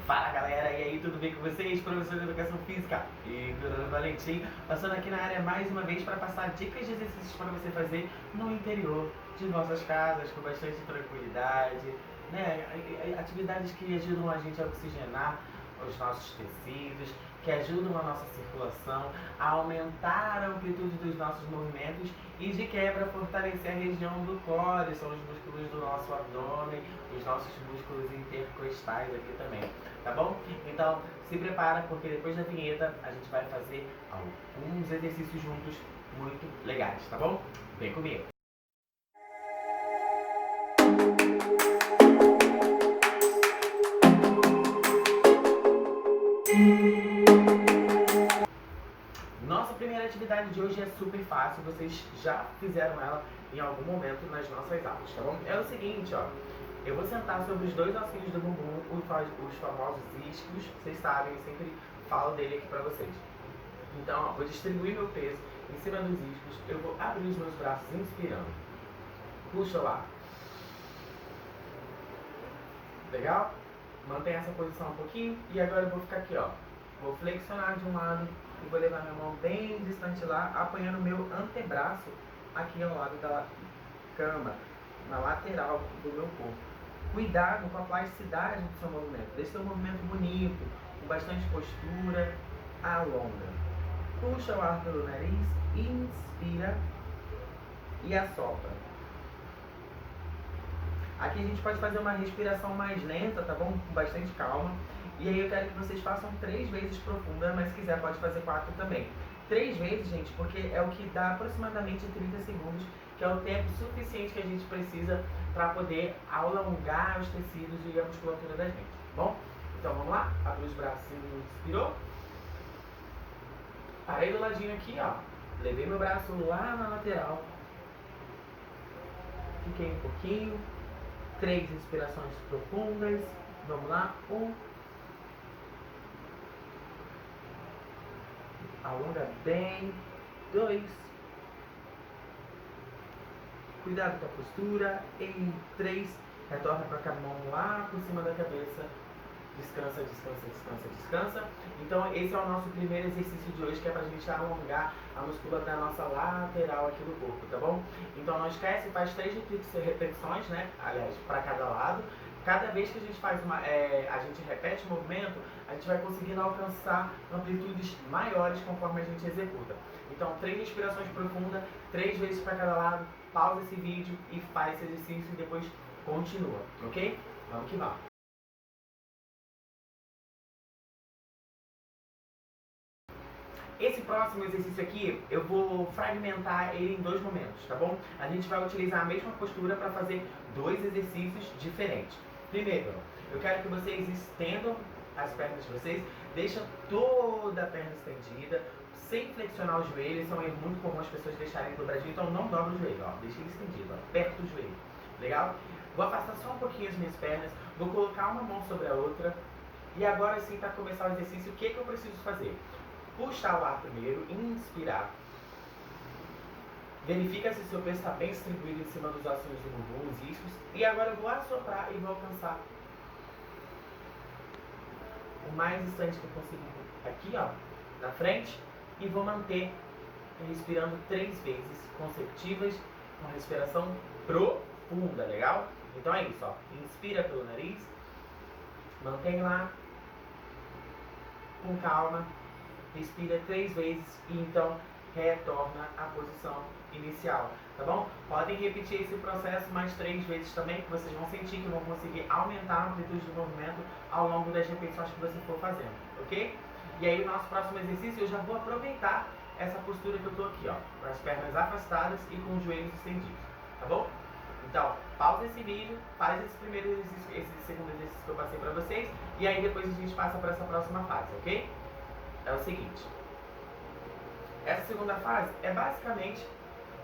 Fala galera, e aí, tudo bem com vocês? Professor de Educação Física Igor Valentim, passando aqui na área mais uma vez para passar dicas de exercícios para você fazer no interior de nossas casas, com bastante tranquilidade, né? Atividades que ajudam a gente a oxigenar os nossos tecidos, que ajudam a nossa circulação, a aumentar a amplitude dos nossos movimentos e de quebra fortalecer a região do core, são os músculos do nosso abdômen, os nossos músculos intercostais aqui também, tá bom? Então se prepara porque depois da vinheta a gente vai fazer alguns exercícios juntos muito legais, tá bom? Vem comigo! Nossa primeira atividade de hoje é super fácil, vocês já fizeram ela em algum momento nas nossas aulas, tá bom? É o seguinte, ó, eu vou sentar sobre os dois ossinhos do bumbum, os famosos isquios, vocês sabem, eu sempre falo dele aqui pra vocês. Então, ó, vou distribuir meu peso em cima dos isquios, eu vou abrir os meus braços inspirando, puxa o ar. Legal? Mantenha essa posição um pouquinho e agora eu vou ficar aqui, ó. Vou flexionar de um lado e vou levar minha mão bem distante lá, apoiando o meu antebraço aqui ao lado da cama, na lateral do meu corpo. Cuidado com a plasticidade do seu movimento. Deixe seu movimento bonito, com bastante postura, alonga. Puxa o ar pelo nariz, inspira e assopra. Aqui a gente pode fazer uma respiração mais lenta, tá bom? Com bastante calma. E aí eu quero que vocês façam 3 vezes profunda, mas se quiser pode fazer 4 também. 3 vezes, gente, porque é o que dá aproximadamente 30 segundos, que é o tempo suficiente que a gente precisa para poder alongar os tecidos e a musculatura da gente, tá bom? Então vamos lá? Abre os braços, inspirou. Parei do ladinho aqui, ó. Levei meu braço lá na lateral. Fiquei um pouquinho. 3 respirações profundas. Vamos lá. 1. Alonga bem. 2. Cuidado com a postura. E 3. Retorna para a mão lá por cima da cabeça. Descansa, descansa, descansa, descansa. Então esse é o nosso primeiro exercício de hoje, que é pra gente alongar a musculatura da nossa lateral aqui do corpo, tá bom? Então não esquece, faz 3 repetições, né? Aliás, para cada lado. Cada vez que a gente faz a gente repete o movimento, a gente vai conseguindo alcançar amplitudes maiores conforme a gente executa. Então 3 respirações profundas, 3 vezes para cada lado, pausa esse vídeo e faz esse exercício e depois continua, ok? Vamos que vamos! Esse próximo exercício aqui, eu vou fragmentar ele em 2 momentos, tá bom? A gente vai utilizar a mesma postura para fazer 2 exercícios diferentes. Primeiro, eu quero que vocês estendam as pernas de vocês, deixa toda a perna estendida, sem flexionar o joelho. Isso é um erro muito comum as pessoas deixarem dobradinho, então não dobra o joelho, ó, deixa ele estendido, ó, perto do joelho, legal? Vou afastar só um pouquinho as minhas pernas, vou colocar uma mão sobre a outra, e agora sim, para começar o exercício, o que eu preciso fazer? Puxar o ar primeiro, inspirar. Verifica se o seu peso está bem distribuído em cima dos ossinhos do bumbum, os isquios. E agora eu vou assoprar e vou alcançar o mais distante que eu consigo aqui, ó, na frente. E vou manter respirando 3 vezes consecutivas, com respiração profunda, legal? Então é isso, ó. Inspira pelo nariz, mantém lá, com calma. Respira 3 vezes e então retorna à posição inicial, tá bom? Podem repetir esse processo mais 3 vezes também, que vocês vão sentir que vão conseguir aumentar a amplitude do movimento ao longo das repetições que você for fazendo, ok? E aí o nosso próximo exercício eu já vou aproveitar essa postura que eu tô aqui, ó, com as pernas afastadas e com os joelhos estendidos, tá bom? Então, pausa esse vídeo, faz esse primeiro exercício, esse segundo exercício que eu passei pra vocês, e aí depois a gente passa para essa próxima fase, ok? É o seguinte, essa segunda fase é basicamente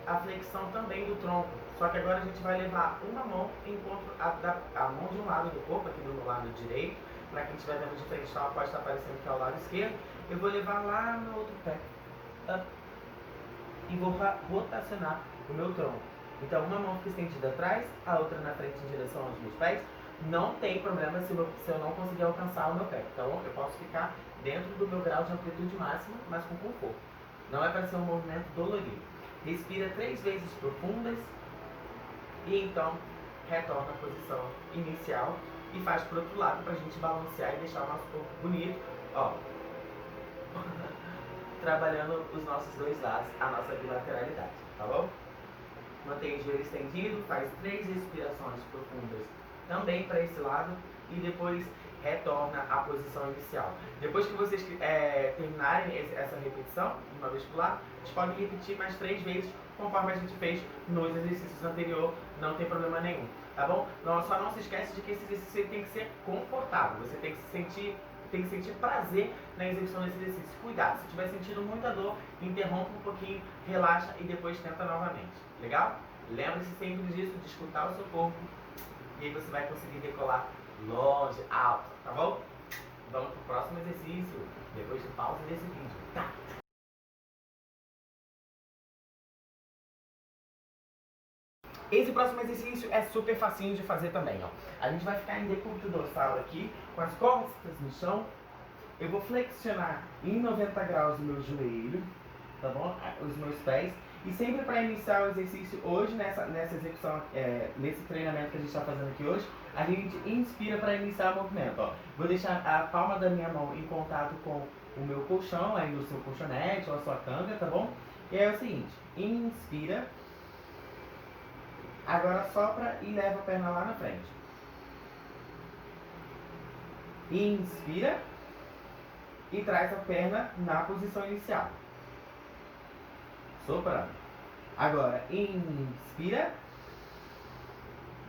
a flexão também do tronco, só que agora a gente vai levar uma mão enquanto a mão de um lado do corpo, aqui do meu lado direito, para quem estiver vendo de frente, ela pode estar aparecendo aqui ao lado esquerdo, eu vou levar lá no outro pé, up, e vou rotacionar o meu tronco. Então uma mão fica estendida atrás, a outra na frente em direção aos meus pés, Não tem problema se eu não conseguir alcançar o meu pé. Então eu posso ficar dentro do meu grau de amplitude máxima, mas com conforto. Não é para ser um movimento dolorido. Respira 3 vezes profundas e então retorna à posição inicial e faz para o outro lado para a gente balancear e deixar o nosso corpo bonito. Ó, trabalhando os nossos dois lados, a nossa bilateralidade, tá bom? Mantém o joelho estendido, faz 3 respirações profundas também para esse lado e depois retorna à posição inicial. Depois que vocês terminarem essa repetição, uma vez por lado, vocês podem repetir mais 3 vezes, conforme a gente fez nos exercícios anteriores, não tem problema nenhum, tá bom? Só não se esquece de que esse exercício tem que ser confortável, você tem que sentir prazer na execução desse exercício. Cuidado, se estiver sentindo muita dor, interrompa um pouquinho, relaxa e depois tenta novamente. Legal? Lembre-se sempre disso, de escutar o seu corpo e aí você vai conseguir decolar longe, alto, tá bom? Vamos pro próximo exercício, depois de pausa desse vídeo. Tá? Esse próximo exercício é super facinho de fazer também, ó. A gente vai ficar em decúbito dorsal aqui, com as costas no chão. Eu vou flexionar em 90 graus o meu joelho, tá bom? Os meus pés. E sempre para iniciar o exercício hoje, nessa execução, nesse treinamento que a gente está fazendo aqui hoje, a gente inspira para iniciar o movimento, ó. Vou deixar a palma da minha mão em contato com o meu colchão, aí o seu colchonete ou a sua canga, tá bom? E aí é o seguinte, inspira. Agora sopra e leva a perna lá na frente. Inspira e traz a perna na posição inicial. Soprando. Agora, inspira.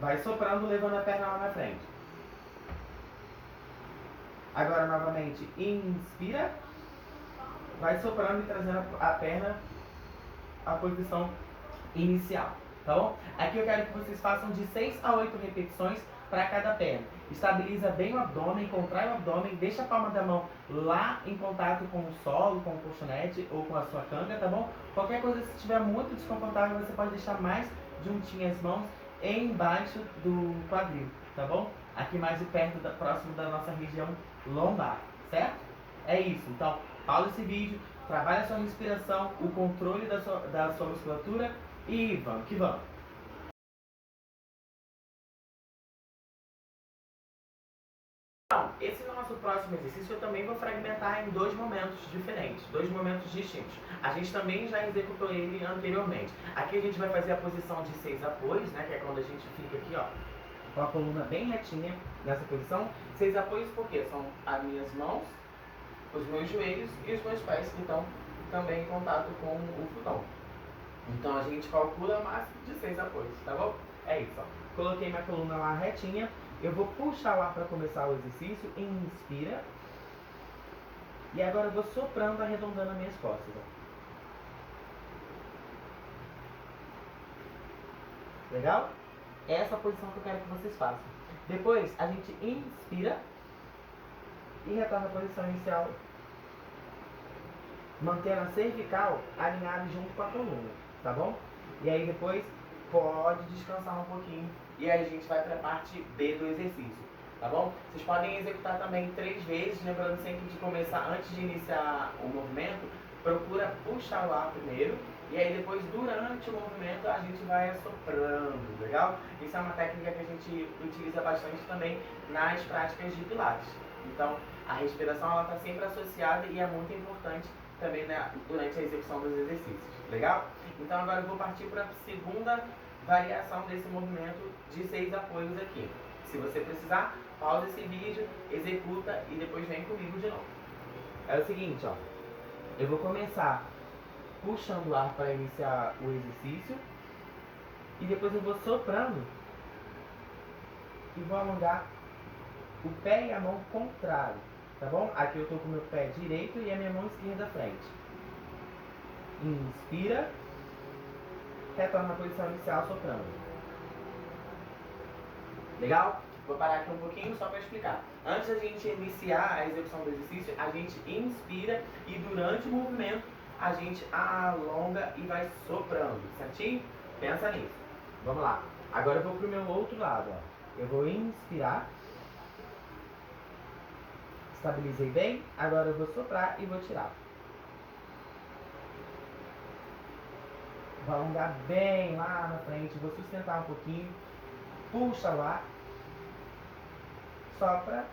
Vai soprando, levando a perna lá na frente. Agora, novamente, inspira. Vai soprando e trazendo a perna à posição inicial. Tá bom? Aqui eu quero que vocês façam de 6 a 8 repetições para cada perna. Estabiliza bem o abdômen, contrai o abdômen, deixa a palma da mão lá em contato com o solo, com o colchonete ou com a sua canga, tá bom? Qualquer coisa, se estiver muito desconfortável, você pode deixar mais juntinho as mãos embaixo do quadril, tá bom? Aqui mais de perto, próximo da nossa região lombar, certo? É isso, então pausa esse vídeo, trabalha a sua respiração, o controle da sua musculatura e vamos que vamos! Então, esse nosso próximo exercício eu também vou fragmentar em 2 momentos diferentes, 2 momentos distintos. A gente também já executou ele anteriormente. Aqui a gente vai fazer a posição de 6 apoios, né, que é quando a gente fica aqui, ó, com a coluna bem retinha nessa posição. 6 apoios porque são as minhas mãos, os meus joelhos e os meus pés que estão também em contato com o futon. Então a gente calcula o máximo de 6 apoios, tá bom? É isso, ó. Coloquei minha coluna lá retinha. Eu vou puxar lá para começar o exercício. Inspira. E agora eu vou soprando, arredondando as minhas costas, ó. Legal? Essa é a posição que eu quero que vocês façam. Depois a gente inspira e retorna à posição inicial, mantendo a cervical alinhada junto com a coluna, tá bom? E aí depois pode descansar um pouquinho e aí a gente vai para a parte B do exercício, tá bom? Vocês podem executar também 3 vezes, lembrando sempre de começar, antes de iniciar o movimento, procura puxar o ar primeiro e aí depois, durante o movimento, a gente vai assoprando, legal? Isso é uma técnica que a gente utiliza bastante também nas práticas de pilates. Então, a respiração ela está sempre associada e é muito importante também, né, durante a execução dos exercícios, legal? Então agora eu vou partir para a segunda variação desse movimento de 6 apoios aqui. Se você precisar, pausa esse vídeo, executa e depois vem comigo de novo. É o seguinte, ó, eu vou começar puxando o ar para iniciar o exercício e depois eu vou soprando e vou alongar o pé e a mão contrário, tá bom? Aqui eu tô com o meu pé direito e a minha mão esquerda à frente. Inspira, retorna na posição inicial soprando. Legal? Vou parar aqui um pouquinho só para explicar. Antes da gente iniciar a execução do exercício, a gente inspira e durante o movimento a gente alonga e vai soprando, certinho? Pensa nisso. Vamos lá. Agora eu vou pro meu outro lado, ó. Eu vou inspirar. Estabilizei bem. Agora eu vou soprar e vou tirar. Vou alongar bem lá na frente. Vou sustentar um pouquinho. Puxa o ar. Sopra.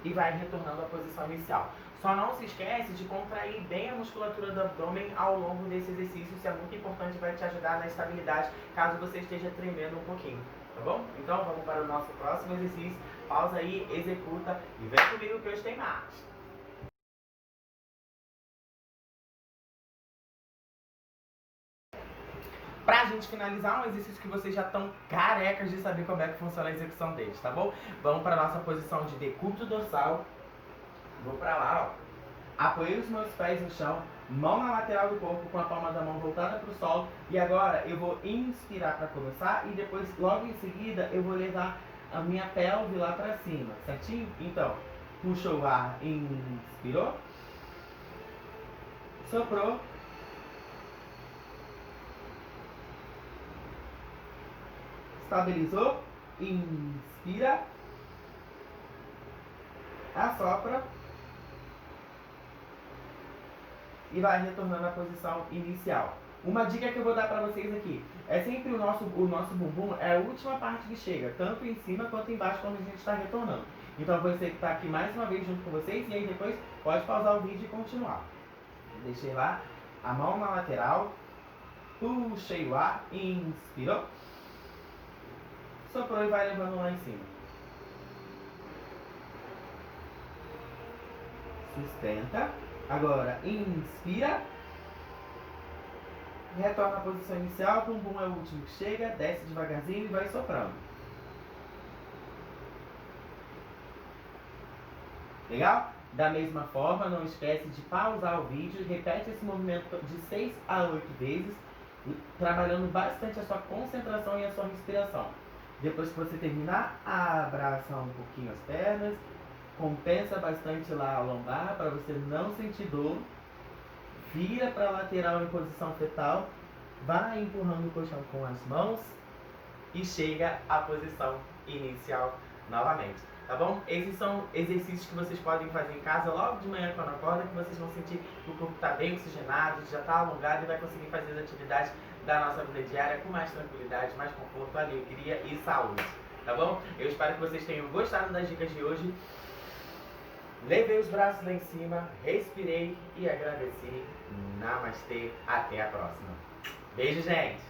E vai retornando à posição inicial. Só não se esquece de contrair bem a musculatura do abdômen ao longo desse exercício. Isso é muito importante, vai te ajudar na estabilidade, caso você esteja tremendo um pouquinho, tá bom? Então vamos para o nosso próximo exercício. Pausa aí, executa e vem comigo que hoje tem mais. Pra gente finalizar, um exercício que vocês já estão carecas de saber como é que funciona a execução deles, tá bom? Vamos para a nossa posição de decúbito dorsal. Vou pra lá, ó. Apoiei os meus pés no chão, mão na lateral do corpo com a palma da mão voltada para o solo. E agora eu vou inspirar para começar e depois, logo em seguida, eu vou levar a minha pelve lá para cima, certinho? Então, puxou o ar, inspirou, soprou, estabilizou, inspira, assopra e vai retornando à posição inicial. Uma dica que eu vou dar para vocês aqui, é sempre o nosso bumbum é a última parte que chega, tanto em cima quanto embaixo quando a gente está retornando. Então você que está aqui mais uma vez junto com vocês e aí depois pode pausar o vídeo e continuar. Deixei lá, a mão na lateral, puxei o ar, inspirou, soprou e vai levando lá em cima. Sustenta. Agora, inspira. Retorna à posição inicial, o bumbum é o último que chega, desce devagarzinho e vai soprando. Legal? Da mesma forma, não esquece de pausar o vídeo e repete esse movimento de 6 a 8 vezes, trabalhando bastante a sua concentração e a sua respiração. Depois que você terminar, abraça um pouquinho as pernas, compensa bastante lá a lombar para você não sentir dor. Vira para a lateral em posição fetal, vai empurrando o colchão com as mãos e chega à posição inicial novamente, tá bom? Esses são exercícios que vocês podem fazer em casa logo de manhã quando acorda, que vocês vão sentir que o corpo está bem oxigenado, já está alongado e vai conseguir fazer as atividades da nossa vida diária com mais tranquilidade, mais conforto, alegria e saúde, tá bom? Eu espero que vocês tenham gostado das dicas de hoje. Levei os braços lá em cima, respirei e agradeci. Namastê, até a próxima. Beijo, gente!